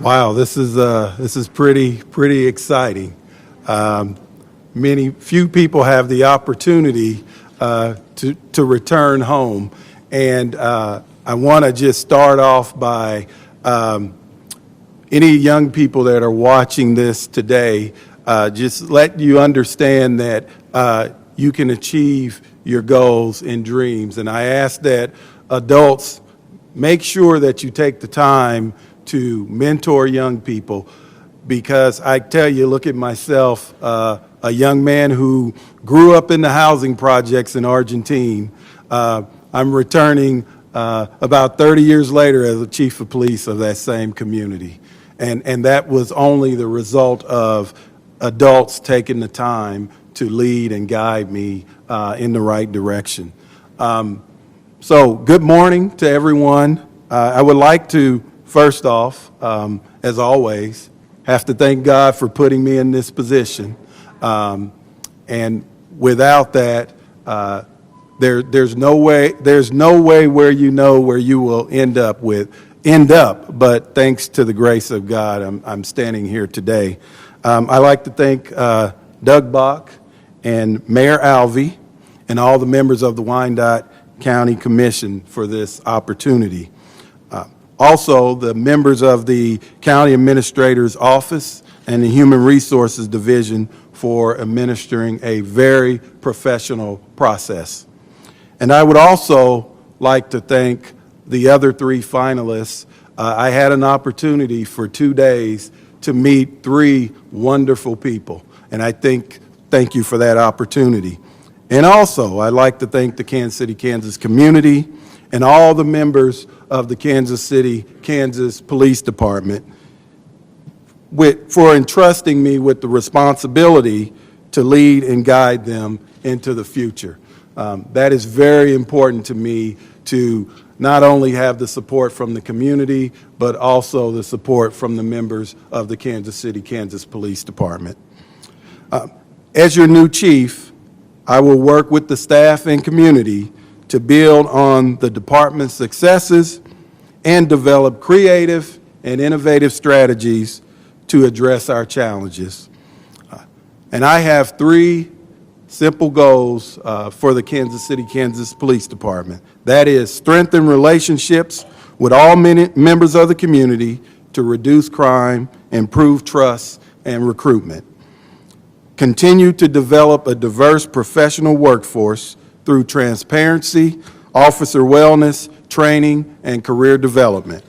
Wow, this is pretty exciting. Few people have the opportunity to return home, and I want to just start off by any young people that are watching this today, just let you understand that you can achieve your goals and dreams. And I ask that adults make sure that you take the time to mentor young people, because I tell you, look at myself, a young man who grew up in the housing projects in Argentina. I'm returning about 30 years later as the chief of police of that same community. And that was only the result of adults taking the time to lead and guide me in the right direction. So good morning to everyone. I would like to, first off, as always, have to thank God for putting me in this position. And without that, there's no way where you will end up. But thanks to the grace of God, I'm standing here today. I like to thank Doug Bach and Mayor Alvey and all the members of the Wyandotte County Commission for this opportunity. Also, the members of the County Administrator's Office and the Human Resources Division for administering a very professional process. And I would also like to thank the other three finalists. I had an opportunity for 2 days to meet 3 wonderful people, and I thank you for that opportunity. And also, I'd like to thank the Kansas City, Kansas community and all the members of the Kansas City, Kansas Police Department for entrusting me with the responsibility to lead and guide them into the future. That is very important to me, to not only have the support from the community, but also the support from the members of the Kansas City, Kansas Police Department. As your new chief, I will work with the staff and community to build on the department's successes and develop creative and innovative strategies to address our challenges. And I have 3 simple goals for the Kansas City, Kansas Police Department. That is, strengthen relationships with all members of the community to reduce crime, improve trust, and recruitment. Continue to develop a diverse professional workforce through transparency, officer wellness, training, and career development.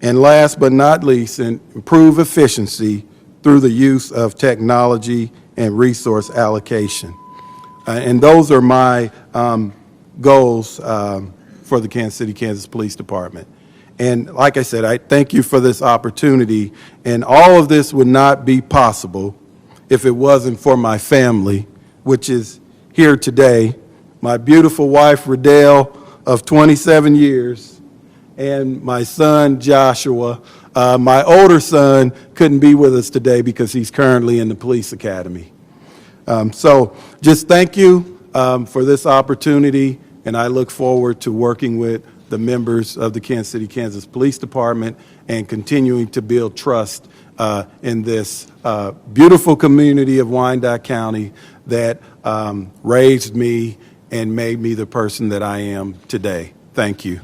And last but not least, improve efficiency through the use of technology and resource allocation. And those are my goals for the Kansas City, Kansas Police Department. And like I said, I thank you for this opportunity. And all of this would not be possible if it wasn't for my family, which is here today, my beautiful wife, Riddell, of 27 years, and my son, Joshua. My older son couldn't be with us today because he's currently in the police academy. So just thank you for this opportunity, and I look forward to working with the members of the Kansas City, Kansas Police Department and continuing to build trust in this beautiful community of Wyandotte County that raised me and made me the person that I am today. Thank you.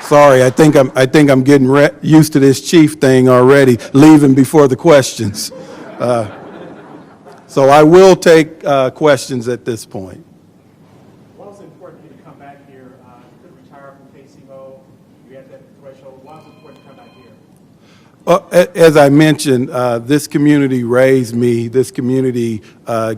Sorry, I think I'm getting used to this chief thing already, leaving before the questions. So I will take questions at this point. Why was it important for you to come back here? You could retire from KCO. You had that threshold. Why was it important to come back here? Well, as I mentioned, this community raised me. This community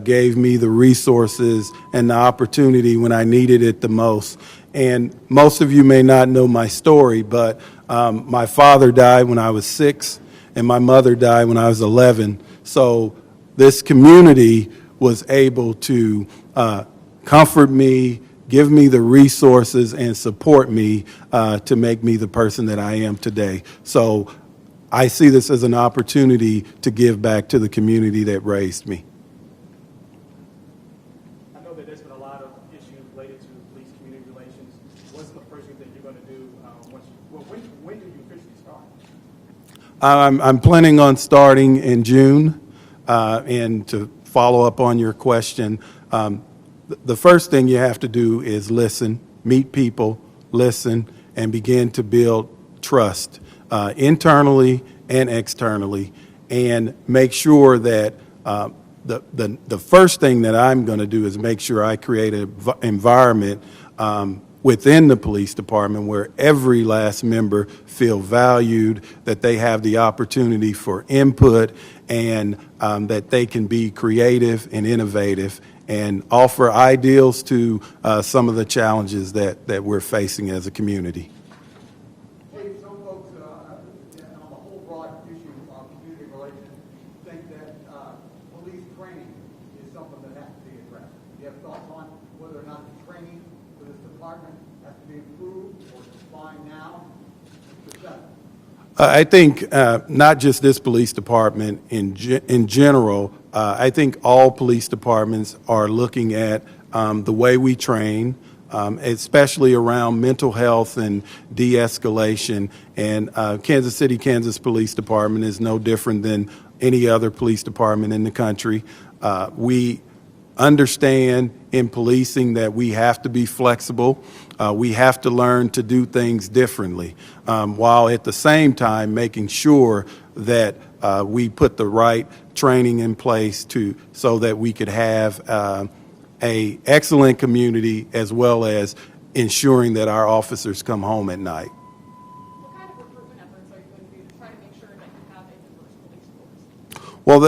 gave me the resources and the opportunity when I needed it the most. And most of you may not know my story, but my father died when I was 6, and my mother died when I was 11. So this community was able to comfort me, give me the resources, and support me to make me the person that I am today. So I see this as an opportunity to give back to the community that raised me. I know that there's been a lot of issues related to police-community relations. What's the first thing that you're going to do when do you officially start? I'm planning on starting in June, and to follow up on your question, the first thing you have to do is listen, meet people, listen, and begin to build trust internally and externally, and make sure that the first thing that I'm going to do is make sure I create an environment within the police department where every last member feel valued, that they have the opportunity for input, and that they can be creative and innovative and offer ideals to some of the challenges that we're facing as a community. Chief, some folks on the whole broad issue of community relations think that police training is something that has to be addressed. Do you have thoughts on whether or not the training for this department has to be improved or is fine now? I think not just this police department in general. I think all police departments are looking at the way we train, especially around mental health and de-escalation. And Kansas City, Kansas Police Department is no different than any other police department in the country. We understand in policing that we have to be flexible. We have to learn to do things differently, while at the same time making sure that we put the right training in place so that we could have a excellent community, as well as ensuring that our officers come home at night. What kind of recruitment efforts are you going to do to try to make sure that you have a diverse police force? Well,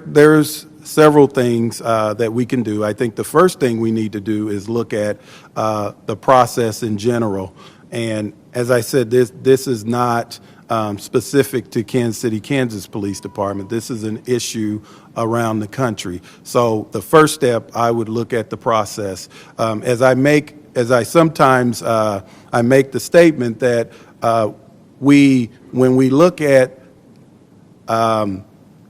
there's several things that we can do. I think the first thing we need to do is look at the process in general. And as I said, this is not specific to Kansas City, Kansas Police Department. This is an issue around the country. So the first step, I would look at the process. As I sometimes I make the statement that when we look at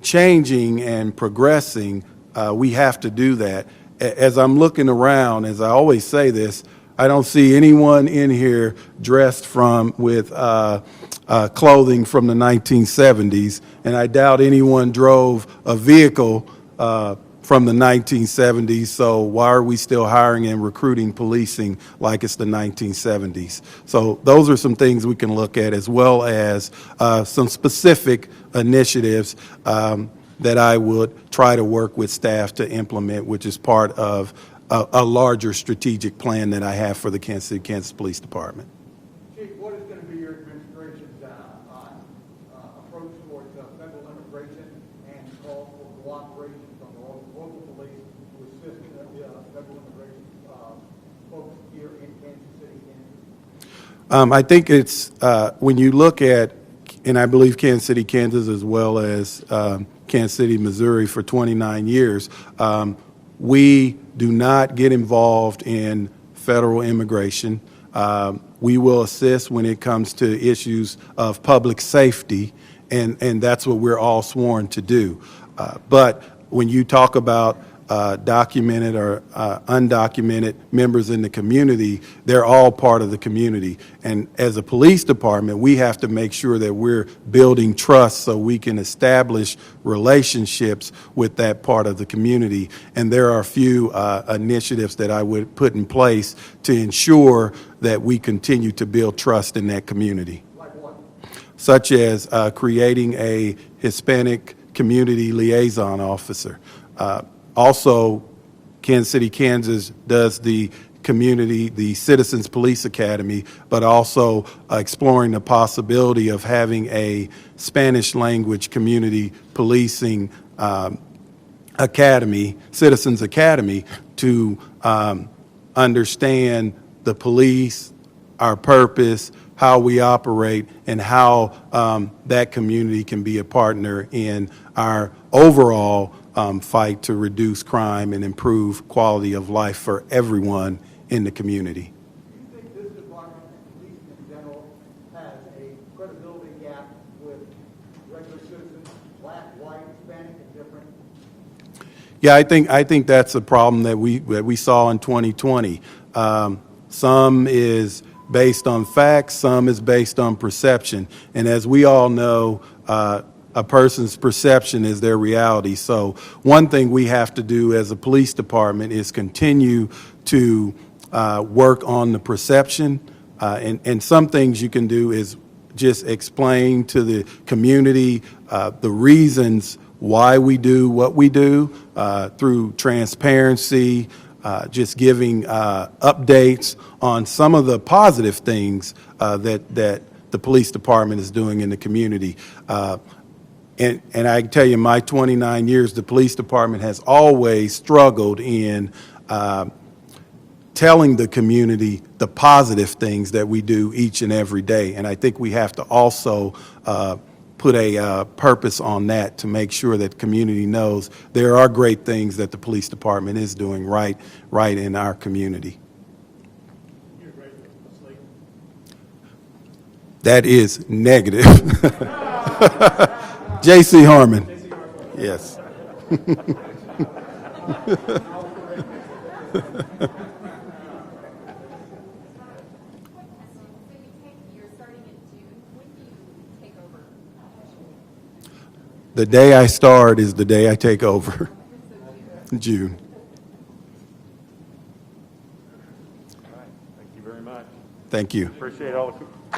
changing and progressing, we have to do that. As I'm looking around, as I always say this, I don't see anyone in here dressed with clothing from the 1970s, and I doubt anyone drove a vehicle from the 1970s, so why are we still hiring and recruiting policing like it's the 1970s? So those are some things we can look at, as well as some specific initiatives that I would try to work with staff to implement, which is part of a larger strategic plan that I have for the Kansas City, Kansas Police Department. Chief, what is going to be your administration's approach towards federal immigration and call for cooperation from the local police to assist the federal immigration folks here in Kansas City, Kansas? I think it's when you look at, and I believe Kansas City, Kansas, as well as Kansas City, Missouri for 29 years, we do not get involved in federal immigration. We will assist when it comes to issues of public safety, and that's what we're all sworn to do. But when you talk about documented or undocumented members in the community, they're all part of the community. And as a police department, we have to make sure that we're building trust so we can establish relationships with that part of the community. And there are a few initiatives that I would put in place to ensure that we continue to build trust in that community. Like what? Such as creating a Hispanic community liaison officer. Also, Kansas City, Kansas does the Citizens Police Academy, but also exploring the possibility of having a Spanish language community policing academy, Citizens Academy, to understand the police, our purpose, how we operate, and how that community can be a partner in our overall fight to reduce crime and improve quality of life for everyone in the community. Do you think this department and police in general has a credibility gap with Hispanic and different? Yeah, I think that's a problem that we saw in 2020. Some is based on facts, some is based on perception, and as we all know, a person's perception is their reality. So one thing we have to do as a police department is continue to work on the perception, and some things you can do is just explain to the community the reasons why we do what we do through transparency, just giving updates on some of the positive things that the police department is doing in the community. And I can tell you, my 29 years, the police department has always struggled in telling the community the positive things that we do each and every day. And I think we have to also put a purpose on that to make sure that the community knows there are great things that the police department is doing right in our community. You're great with sleep. That is negative. J.C. Harmon. Yes. You're starting in June. When do you take over? The day I start is the day I take over. June. All right, thank you very much. Thank you. Appreciate all the